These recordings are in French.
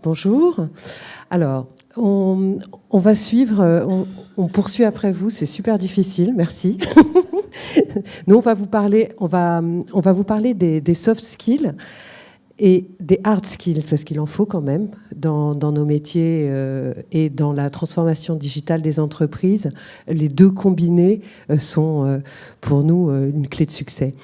Bonjour. Alors, on va suivre, on poursuit après vous, c'est super difficile, merci. Nous, on va vous parler des soft skills et des hard skills, parce qu'il en faut quand même dans nos métiers et dans la transformation digitale des entreprises. Les deux combinés sont pour nous une clé de succès.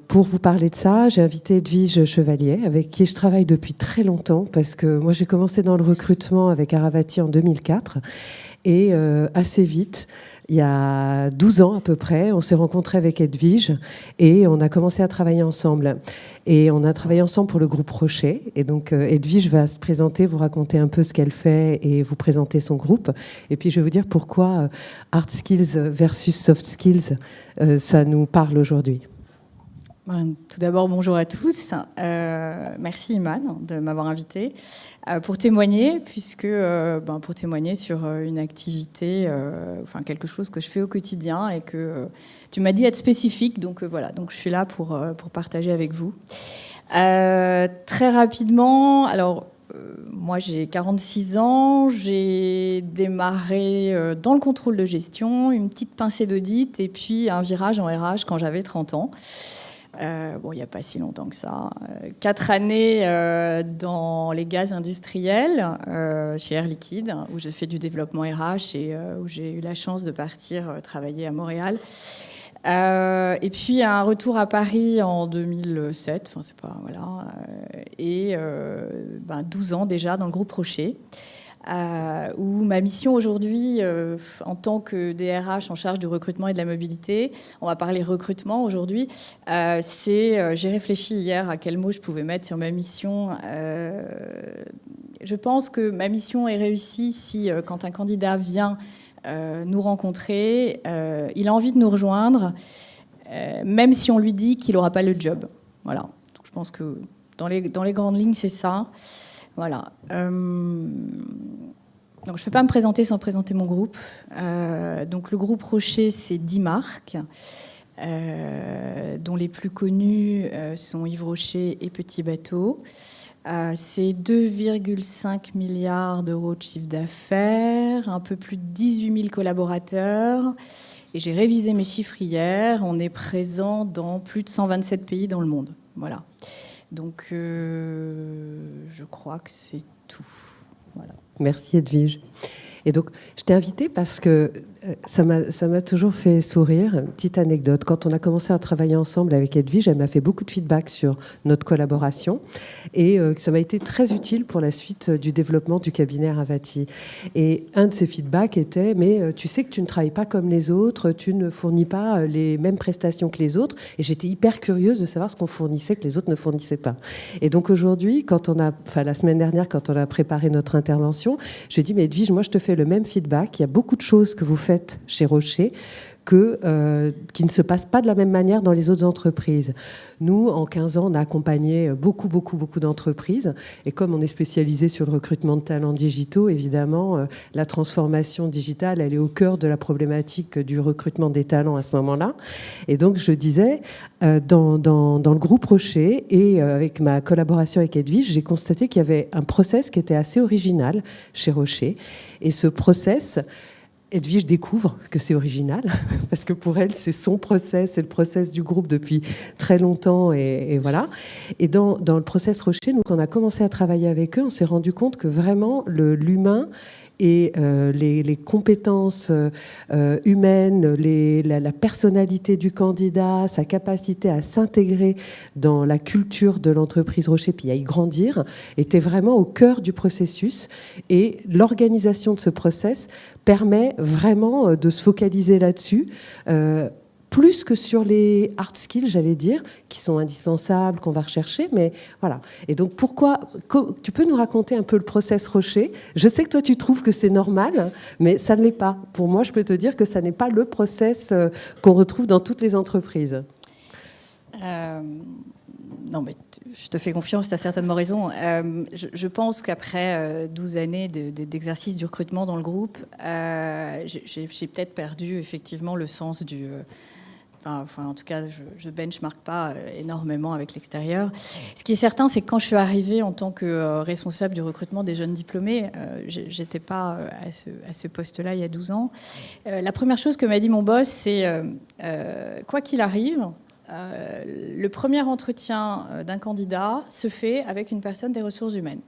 Pour vous parler de ça, j'ai invité Edwige Chevalier, avec qui je travaille depuis très longtemps, parce que moi j'ai commencé dans le recrutement avec Aravati en 2004, et assez vite, il y a 12 ans à peu près, on s'est rencontrés avec Edwige et on a commencé à travailler ensemble. Et on a travaillé ensemble pour le groupe Rocher. Et donc Edwige va se présenter, vous raconter un peu ce qu'elle fait et vous présenter son groupe. Et puis je vais vous dire pourquoi hard skills versus soft skills, ça nous parle aujourd'hui. Tout d'abord, bonjour à tous. Merci Iman de m'avoir invité pour témoigner, pour témoigner sur une activité, quelque chose que je fais au quotidien et que tu m'as dit être spécifique. Donc voilà, donc je suis là pour partager avec vous. Très rapidement, alors moi j'ai 46 ans, j'ai démarré dans le contrôle de gestion, une petite pincée d'audit et puis un virage en RH quand j'avais 30 ans. Il n'y a pas si longtemps que ça. 4 années dans les gaz industriels chez Air Liquide, où j'ai fait du développement RH et où j'ai eu la chance de partir travailler à Montréal. Et puis un retour à Paris en 2007, et 12 ans déjà dans le groupe Rocher. Où ma mission aujourd'hui, en tant que DRH en charge du recrutement et de la mobilité, on va parler recrutement aujourd'hui, j'ai réfléchi hier à quel mot je pouvais mettre sur ma mission. Je pense que ma mission est réussie si, quand un candidat vient nous rencontrer, il a envie de nous rejoindre, même si on lui dit qu'il n'aura pas le job. Voilà. Donc, je pense que dans les grandes lignes, c'est ça. Voilà. Donc, je ne peux pas me présenter sans présenter mon groupe. Donc, le groupe Rocher, c'est 10 marques, dont les plus connues sont Yves Rocher et Petit Bateau. C'est 2,5 milliards d'euros de chiffre d'affaires, un peu plus de 18 000 collaborateurs. Et j'ai révisé mes chiffres hier. On est présent dans plus de 127 pays dans le monde. Voilà. Donc, je crois que c'est tout. Voilà. Merci Edwige. Et donc, je t'ai invitée parce que ça m'a toujours fait sourire. Une petite anecdote. Quand on a commencé à travailler ensemble avec Edwige, elle m'a fait beaucoup de feedback sur notre collaboration et ça m'a été très utile pour la suite du développement du cabinet Aravati. Et un de ces feedbacks était « mais tu sais que tu ne travailles pas comme les autres, tu ne fournis pas les mêmes prestations que les autres ». Et j'étais hyper curieuse de savoir ce qu'on fournissait que les autres ne fournissaient pas. Et donc aujourd'hui, la semaine dernière, quand on a préparé notre intervention, je dis « mais Edwige, moi je te fais le même feedback. Il y a beaucoup de choses que vous faites chez Rocher qui ne se passent pas de la même manière dans les autres entreprises. Nous, en 15 ans, on a accompagné beaucoup d'entreprises. Et comme on est spécialisé sur le recrutement de talents digitaux, évidemment, la transformation digitale, elle est au cœur de la problématique du recrutement des talents à ce moment-là. Et donc, je disais, dans le groupe Rocher et avec ma collaboration avec Edwige, j'ai constaté qu'il y avait un process qui était assez original chez Rocher. Et ce process... Edwige découvre que c'est original, parce que pour elle, c'est son process, c'est le process du groupe depuis très longtemps, et voilà. Et dans le process Rocher, nous, quand on a commencé à travailler avec eux, on s'est rendu compte que vraiment, l'humain et les compétences humaines, la personnalité du candidat, sa capacité à s'intégrer dans la culture de l'entreprise Rocher, puis à y grandir, était vraiment au cœur du processus. Et l'organisation de ce process permet vraiment de se focaliser là-dessus, plus que sur les hard skills, j'allais dire, qui sont indispensables, qu'on va rechercher, mais voilà. Et donc, tu peux nous raconter un peu le process Rocher? Je sais que toi, tu trouves que c'est normal, mais ça ne l'est pas. Pour moi, je peux te dire que ça n'est pas le process qu'on retrouve dans toutes les entreprises. Non, mais je te fais confiance, tu as certainement raison. Je pense qu'après 12 années d'exercice du recrutement dans le groupe, j'ai peut-être perdu effectivement le sens Enfin, en tout cas, je ne benchmark pas énormément avec l'extérieur. Ce qui est certain, c'est que quand je suis arrivée en tant que responsable du recrutement des jeunes diplômés, je n'étais pas à ce poste-là il y a 12 ans. La première chose que m'a dit mon boss, c'est quoi qu'il arrive, le premier entretien d'un candidat se fait avec une personne des ressources humaines.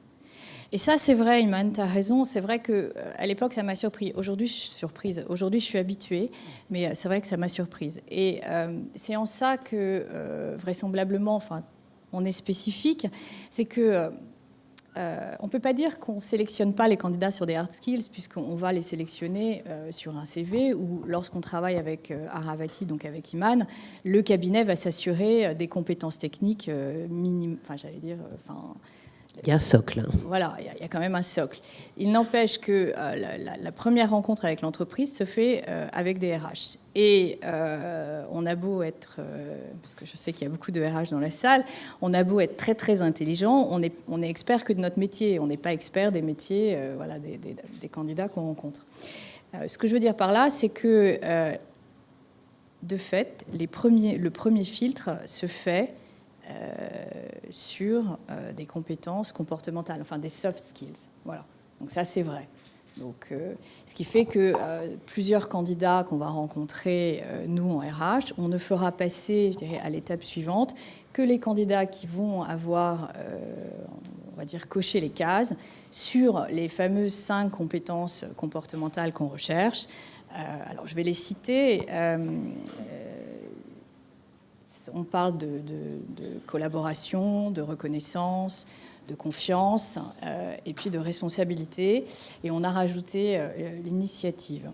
Et ça, c'est vrai, Iman, tu as raison. C'est vrai qu'à l'époque, ça m'a surpris. Aujourd'hui, je suis surprise. Aujourd'hui, je suis habituée. Mais c'est vrai que ça m'a surprise. Et c'est en ça que, vraisemblablement, enfin, on est spécifique. C'est que on ne peut pas dire qu'on ne sélectionne pas les candidats sur des hard skills, puisqu'on va les sélectionner sur un CV, ou lorsqu'on travaille avec Aravati, donc avec Iman, le cabinet va s'assurer des compétences techniques minimales. Enfin, j'allais dire... Il y a un socle. Voilà, il y a quand même un socle. Il n'empêche que la première rencontre avec l'entreprise se fait avec des RH. Et on a beau être, parce que je sais qu'il y a beaucoup de RH dans la salle, on a beau être très très intelligent, on est expert que de notre métier. On n'est pas expert des métiers voilà, des candidats qu'on rencontre. Ce que je veux dire par là, c'est que, de fait, le premier filtre se fait sur des compétences comportementales, enfin des soft skills. Voilà. Donc ça, c'est vrai. Donc, ce qui fait que plusieurs candidats qu'on va rencontrer, nous, en RH, on ne fera passer, je dirais, à l'étape suivante que les candidats qui vont avoir, on va dire, coché les cases sur les fameuses 5 compétences comportementales qu'on recherche. Alors, je vais les citer. On parle de collaboration, de reconnaissance, de confiance et puis de responsabilité. Et on a rajouté l'initiative.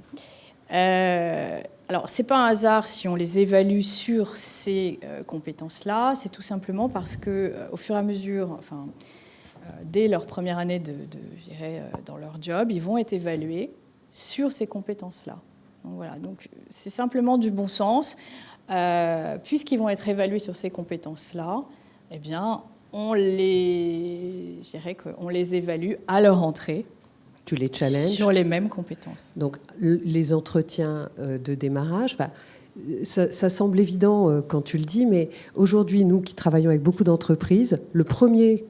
Alors, ce n'est pas un hasard si on les évalue sur ces compétences-là. C'est tout simplement parce qu'au fur et à mesure, enfin, dès leur première année je dirais, dans leur job, ils vont être évalués sur ces compétences-là. Donc, voilà. Donc, c'est simplement du bon sens. Puisqu'ils vont être évalués sur ces compétences-là, eh bien, on les évalue à leur entrée. Tu les challenges sur les mêmes compétences. Donc, les entretiens de démarrage, ça semble évident quand tu le dis, mais aujourd'hui, nous qui travaillons avec beaucoup d'entreprises, le premier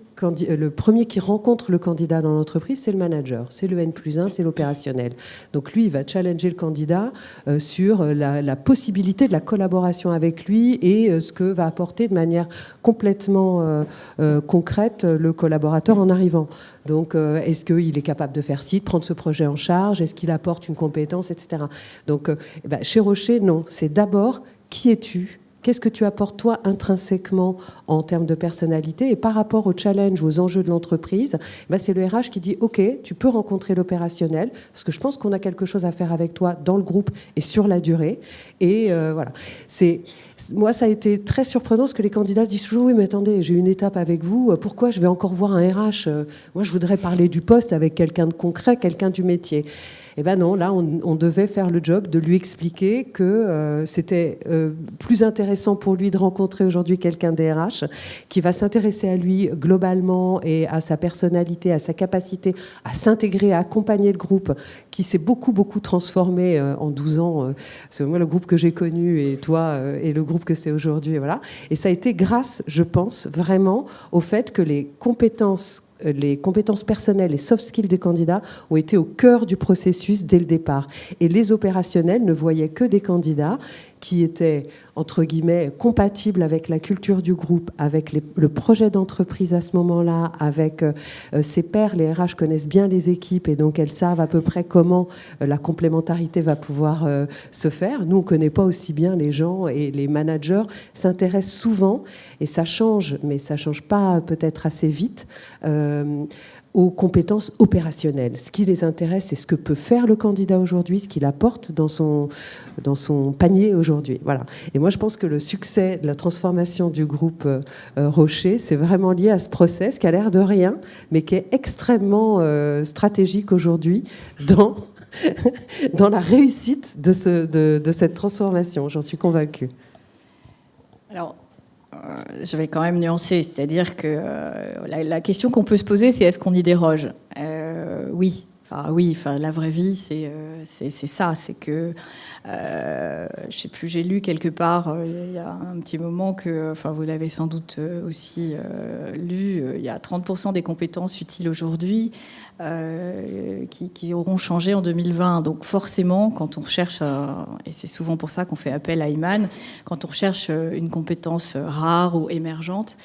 qui rencontre le candidat dans l'entreprise, c'est le manager, c'est le N+1, c'est l'opérationnel. Donc lui, il va challenger le candidat sur la possibilité de la collaboration avec lui et ce que va apporter de manière complètement concrète le collaborateur en arrivant. Donc, est-ce qu'il est capable de faire ci, de prendre ce projet en charge? Est-ce qu'il apporte une compétence, etc. Donc, chez Rocher, non. C'est d'abord, qui es-tu? Qu'est-ce que tu apportes, toi, intrinsèquement en termes de personnalité? Et par rapport au challenge, aux enjeux de l'entreprise, c'est le RH qui dit « Ok, tu peux rencontrer l'opérationnel, parce que je pense qu'on a quelque chose à faire avec toi dans le groupe et sur la durée. » Et voilà. Moi, ça a été très surprenant, parce que les candidats se disent toujours « Oui, mais attendez, j'ai une étape avec vous. Pourquoi je vais encore voir un RH? Moi, je voudrais parler du poste avec quelqu'un de concret, quelqu'un du métier. » Eh bien non, là, on devait faire le job de lui expliquer que c'était plus intéressant pour lui de rencontrer aujourd'hui quelqu'un des RH qui va s'intéresser à lui globalement et à sa personnalité, à sa capacité à s'intégrer, à accompagner le groupe, qui s'est beaucoup, beaucoup transformé en 12 ans. C'est moi, le groupe que j'ai connu et toi, et le groupe que c'est aujourd'hui. Et voilà. Et ça a été grâce, je pense, vraiment au fait que les compétences personnelles, les soft skills des candidats ont été au cœur du processus dès le départ. Et les opérationnels ne voyaient que des candidats qui étaient, entre guillemets, compatibles avec la culture du groupe, avec le projet d'entreprise à ce moment-là, avec ses pairs. Les RH connaissent bien les équipes et donc elles savent à peu près comment la complémentarité va pouvoir se faire. Nous, on ne connaît pas aussi bien les gens et les managers s'intéressent souvent, et ça change, mais ça ne change pas peut-être assez vite, aux compétences opérationnelles. Ce qui les intéresse, c'est ce que peut faire le candidat aujourd'hui, ce qu'il apporte dans son panier aujourd'hui. Voilà. Et moi, je pense que le succès de la transformation du groupe Rocher, c'est vraiment lié à ce process qui a l'air de rien, mais qui est extrêmement stratégique aujourd'hui dans la réussite de cette transformation. J'en suis convaincue. Alors, je vais quand même nuancer, c'est-à-dire que la question qu'on peut se poser, c'est est-ce qu'on y déroge? Oui. Enfin, la vraie vie, c'est c'est ça, c'est que, je sais plus, j'ai lu quelque part il y a un petit moment que, enfin vous l'avez sans doute aussi lu, il y a 30% des compétences utiles aujourd'hui qui auront changé en 2020. Donc forcément, quand on recherche, et c'est souvent pour ça qu'on fait appel à Iman, quand on recherche une compétence rare ou émergente,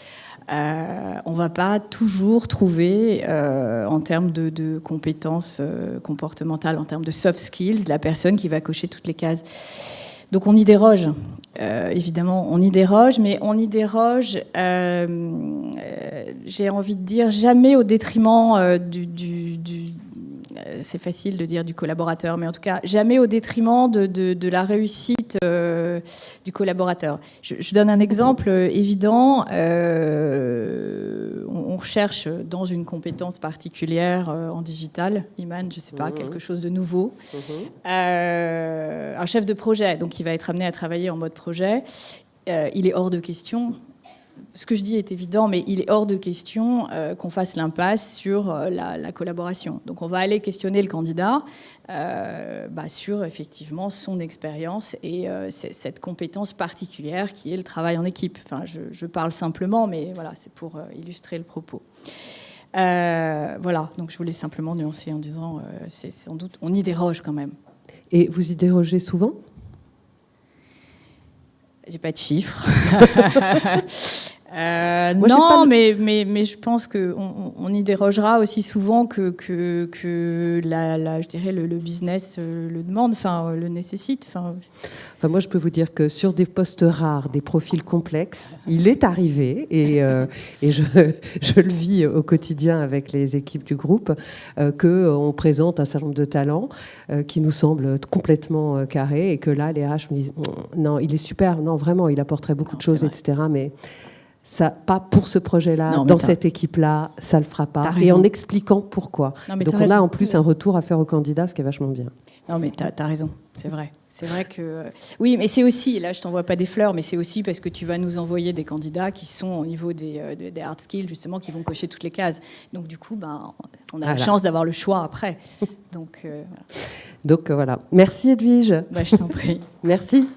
on ne va pas toujours trouver, en termes de compétences comportementales, en termes de soft skills, la personne qui va cocher toutes les cases. Donc on y déroge, évidemment, on y déroge, mais on y déroge, j'ai envie de dire, jamais au détriment c'est facile de dire du collaborateur, mais en tout cas, jamais au détriment de la réussite du collaborateur. Je donne un exemple évident. On recherche dans une compétence particulière en digital, Iman, je ne sais pas, quelque chose de nouveau. Un chef de projet, donc il va être amené à travailler en mode projet. Il est hors de question. Ce que je dis est évident, mais il est hors de question qu'on fasse l'impasse sur la collaboration. Donc on va aller questionner le candidat sur effectivement son expérience et cette compétence particulière qui est le travail en équipe. Enfin, je parle simplement, mais voilà, c'est pour illustrer le propos. Voilà, donc je voulais simplement nuancer en disant, c'est sans doute, on y déroge quand même. Et vous y dérogez souvent ? J'ai pas de chiffres. Non, mais je pense qu'on y dérogera aussi souvent que je dirais le business le demande, enfin le nécessite. Enfin, moi, je peux vous dire que sur des postes rares, des profils complexes, il est arrivé, et je le vis au quotidien avec les équipes du groupe, qu'on présente un certain nombre de talents qui nous semblent complètement carrés, et que là, les RH me disent non, il est super, non, vraiment, il apporterait beaucoup de choses, etc. Mais ça, pas pour ce projet-là, dans cette équipe-là, ça le fera pas. Et en expliquant pourquoi. Donc on a en plus un retour à faire au candidat, ce qui est vachement bien. Non, mais t'as raison, c'est vrai. C'est vrai que... Oui, mais c'est aussi, là je t'envoie pas des fleurs, mais c'est aussi parce que tu vas nous envoyer des candidats qui sont au niveau des hard skills, justement, qui vont cocher toutes les cases. Donc du coup, on a la chance d'avoir le choix après. Donc voilà. Merci Edwige. Je t'en prie. Merci.